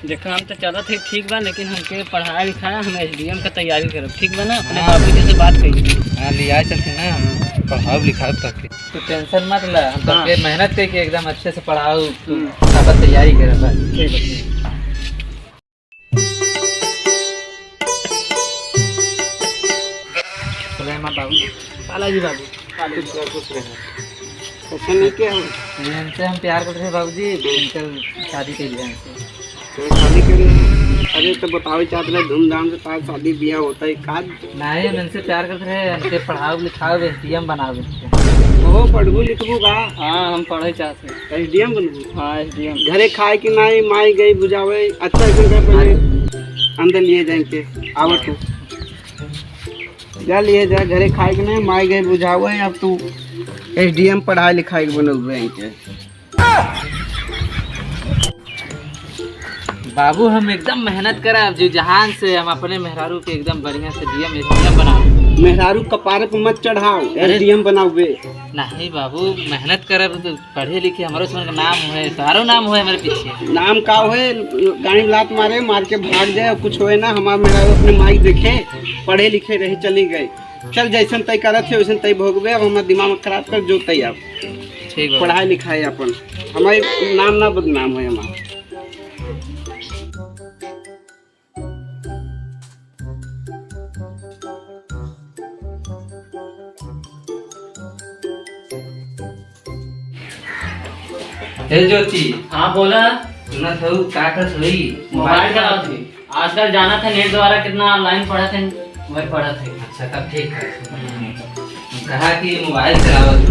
देखो हम तो चलत है ठीक बा, लेकिन हमके पढ़ाई लिखाया हम एसडीएम का तैयारी करब, ठीक बा ना। अपने बाबूजी से बात करिए। हाँ लिया चलते ना, पढ़ाओ लिखाओ तक के तो टेंशन मत ला। हम हाँ। तक मेहनत करके एकदम अच्छे से पढ़ाओ, सब तैयारी करे बस। ठीक है। सुलेमान बाबू, बालाजी बाबू, कुछ रहे कैसे नहीं क्या हो? इनसे हम प्यार करते हैं बाबूजी, इनसे शादी के लिए हमसे। तो शादी करें? अरे तो बताओ चाहते रहे धूमधाम से तार शादी ब्याह होता है काज नहीं, हम इनसे प्यार करते हैं, इनसे पढ़ाओ लिखाओ, एसडीएम बनाओ इनसे। हो पढ़ू लिखबू का? हाँ हम पढ़े चाहते एसडीएम बनबू। हाँ एसडीएम। घरे खाए कि नहीं माई गई बुझावे अच्छा पहले अंदर लिए जाएंगे आवत तू जा लिए जा घरे खाए कि नहीं माई गई बुझावे। अब तू एसडीएम पढ़ाई लिखाई के बनल बैंक बाबू हम एकदम मेहनत करा जो जहान से हम अपने मेहरारू के एकदम बढ़िया से डीएम एसडीएम बनाओ। मेहरारू कपारे पर मत चढ़ाओ, एसडीएम बनाओ बे। नहीं बाबू मेहनत करब तो पढ़े लिखे हमारे का नाम है, सारो नाम है हमारे पीछे। नाम का है? गाड़ी लात मारे मार के भाग जाए कुछ होए ना। हमारे मेहरारू अपने माई देखे पढ़े लिखे रहे चली गए। चल जैसन तय करत है वैसन तय भोगबे। अब हमारे दिमाग खराब कर जो तय आप ठीक पढ़ाई लिखाई अपन हमारे नाम ना बदनाम है हमारा। हे ज्योति। हाँ बोला। सुना था का कर हुई मोबाइल चला थी आजकल जाना था नेट द्वारा कितना ऑनलाइन पढ़ा थे वही पढ़ा थे। अच्छा तब ठीक है। कहा कि मोबाइल चलावत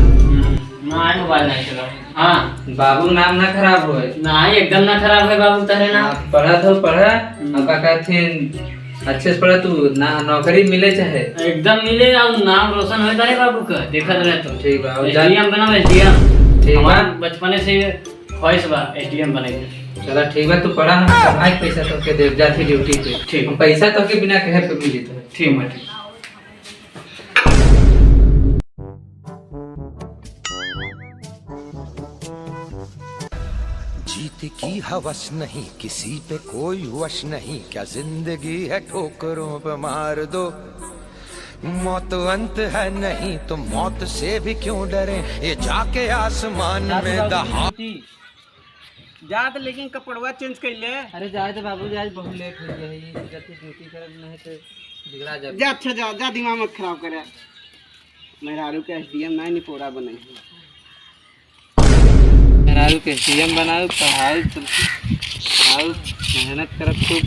ना मोबाइल नहीं चला। हाँ बाबू नाम ना खराब होए। नहीं एकदम ना खराब है बाबू तेरे ना। पढ़ा तो पढ़ा अब का कहते अच्छे से पढ़ा तू ना नौकरी मिले चाहे एकदम मिले और नाम रोशन हो जाए बाबू का देखत रहे तो। ठीक बा एसडीएम बना एसडीएम। ठीक हमारा बा बचपने से ख्वाहिश बा एसडीएम बने के। चला ठीक बा तू पढ़ा हम कमाई पैसा तो के दे जाती ड्यूटी पे। ठीक हम पैसा तो के बिना कहे पे मिली तो ठीक है। ठीक जीत की हवस नहीं किसी पे कोई वश नहीं, क्या जिंदगी है ठोकरों पे मार दो। मौत अंत है नहीं तो मौत से भी क्यों डरे, ये जाके आसमान में दहा। जात लेकिन कपड़वा चेंज कर ले। अरे जाए तो बाबूजी आज बहुत लेट हो गया है, ये जल्दी ड्यूटी कर नहीं तो बिगड़ा जाए। जा अच्छा जा जा दिमाग मत खराब करे। मेहरारू के एसडीएम नहीं निपोरा बने। मेहरारू के एसडीएम बनाओ पढ़ाओ आओ मेहनत करब खूब।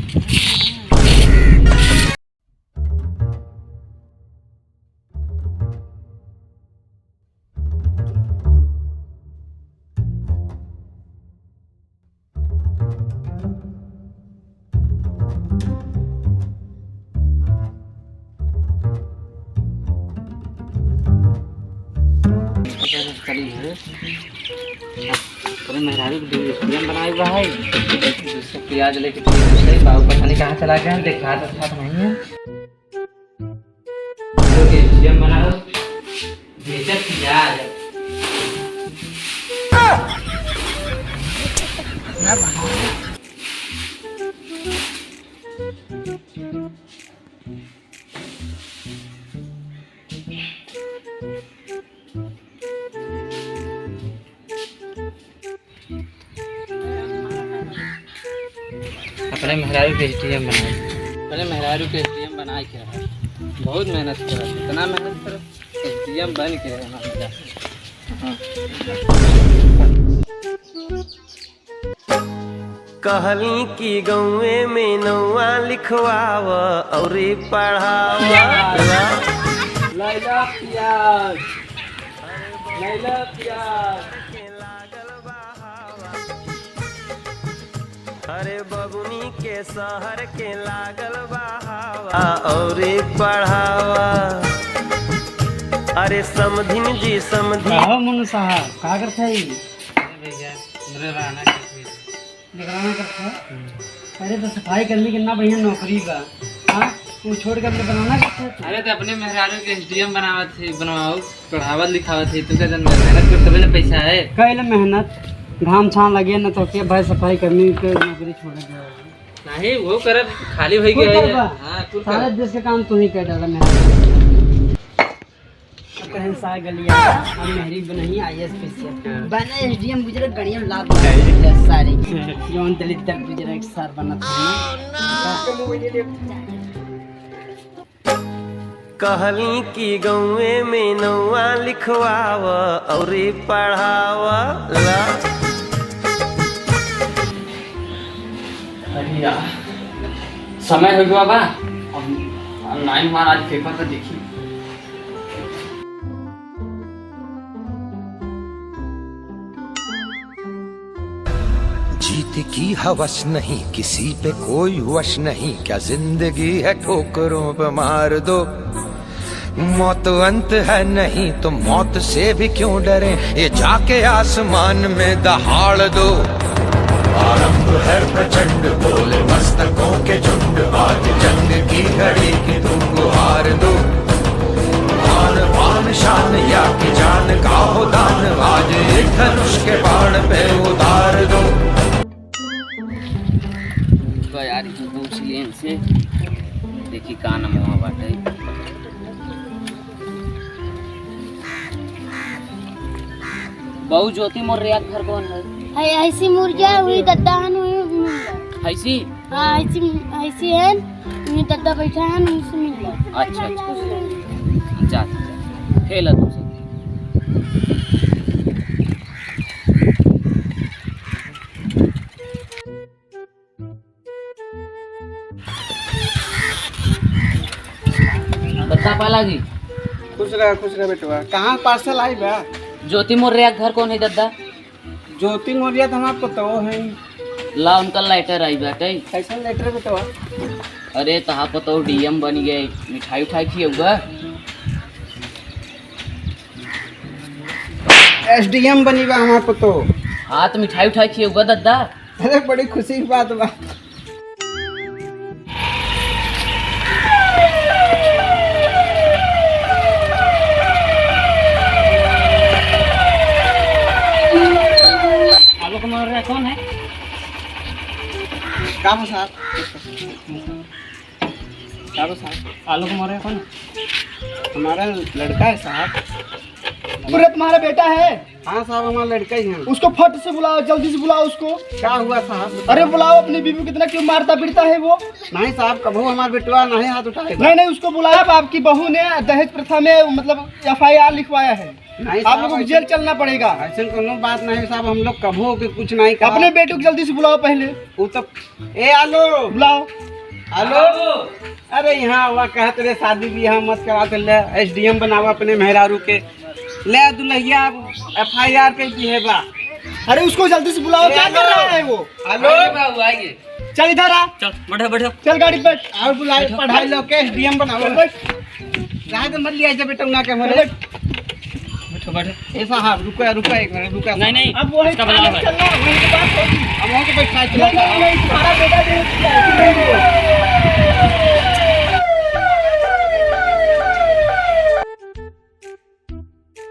मेहरारू एसडीएम बनाए हुआ है, प्याज लेके बाबू पता नहीं कहाँ चला गया, देखा तो था नहीं है। एसडीएम बनाओ बेचत प्याज अपने मेहरारू के एसडीएम बनाए। अपने मेहरारू के एसडीएम बना के रहा, बहुत मेहनत करा, इतना मेहनत करा एसडीएम बन के रहना मजा। कहली की गौए में नौआ लिखवाव और पढ़ावा। लैला प्याज लैला प्याज अरे बबुनी के शहर के लागल बहावा और पढ़ावा। अरे समधिन जी समधिन। कहो मुन साहब का करते है? भैया मेरे रहना निगराना करते है। अरे तो सफाई करनी कितना बढ़िया नौकरी का। हाँ तू छोड़ कर बनाना करते है। अरे तो अपने मेहरारू के एसडीएम बनावत थे, बनवाओ पढ़ावत लिखावत थे, तू क्या मेहनत कर तभी ना पैसा है। कैले मेहनत घाम छान लगे न तो के भाई सफाई करनी के नौकरी छोड़ दे। नहीं वो कर खाली भाई कुल के कर बा। हां कुल सारा कर देश का काम तू ही कर डाला मेरा कहीं सा गलिया हम मेहरी नहीं आईएएस पीछे बना एसडीएम गुजरात गणिया लाभ सारे जोन दलित तक गुजरात सर बना कहली की गौए में नौआ लिखवाव और पढ़ाव ला। अरे यार समय हो गया बा अब नाइन मार आज पेपर पे देखी जीत की हवस नहीं किसी पे कोई वश नहीं, क्या जिंदगी है ठोकरों पे मार दो। मौत अंत है नहीं तो मौत से भी क्यों डरे, ये जाके आसमान में दहाड़ दो। आरंभ है प्रचंड बोले मस्तकों के झुंड, आज जंग की घड़ी की तुम गुहार दो। आन बान शान या की जान का हो दान, आज एक धनुष के बाण पे उतार दो। यार पूछ लिए इनसे देखी का नाम हुआ बाटे। बहु ज्योति मोर रिया घर कौन है? ऐसी मुर्गिया हुई दद्दा हन हुई ऐसी हाँ ऐसी है हुई दद्दा बैठा है उनसे मिल गया। अच्छा अच्छा जा खेला तुमसे दद्दा पाला जी। खुश रह बेटवा। कहाँ पार्सल आई बा? ज्योति मोरिया घर कौन है दद्दा? ज्योति मौर्य तो हमारे पता है। ला उनका लेटर आई बाटे। कैसा लेटर बेटवा? अरे तहा पतो डीएम बन गए, मिठाई उठाई खिएगा। एसडीएम बनी बा हमारे पतो। हाँ तो मिठाई उठाई खिएगा दद्दा। अरे बड़ी खुशी की बात बा। आलोक मौर्य कौन है? काम साहब आलोक मौर्य कौन है? हमारा लड़का है साहब। पूरे तुम्हारा बेटा है? हाँ साहब हमारा लड़का ही है। उसको फट से बुलाओ, जल्दी से बुलाओ उसको। क्या हुआ साहब? अरे बुलाओ, अपनी बीवी को कितना क्यों मारता पीटता है वो? नहीं साहब कभू हमारा बेटवा नहीं हाथ उठाएगा। नहीं नहीं उसको बुलाया। आपकी बहू ने दहेज प्रथा में मतलब FIR लिखवाया है। नहीं आप लोगों को जेल चलना पड़ेगा। ऐसे कोनो बात नहीं साहब, हम लोग कभू के कुछ नहीं कहा। अपने बेटे को जल्दी से बुलाओ पहले। वो तो ए आलो बुलाओ। हेलो। अरे यहाँ हुआ कहते रे शादी ब्याह मत करा तो ले एसडीएम बनावा अपने मेहरारू के ले दुल्हिया FIR पे की है बा। अरे उसको जल्दी से बुलाओ। क्या कर रहा है वो? हेलो बाबू आइए। चल इधर आ। चल बैठो बैठो। चल गाड़ी पे बैठ। और बुलाए पढ़ाई लो के एसडीएम बनावा। राह तो मत लिया जा बेटा ना के मरे। बैठो बैठो। ए साहब रुको रुको एक मिनट रुको। नहीं अब वो है इसका बुलाओ भाई। चलना वहीं के पास होगी। हम वहाँ के बैठा नहीं नहीं नहीं, तुम्हारा बेटा नहीं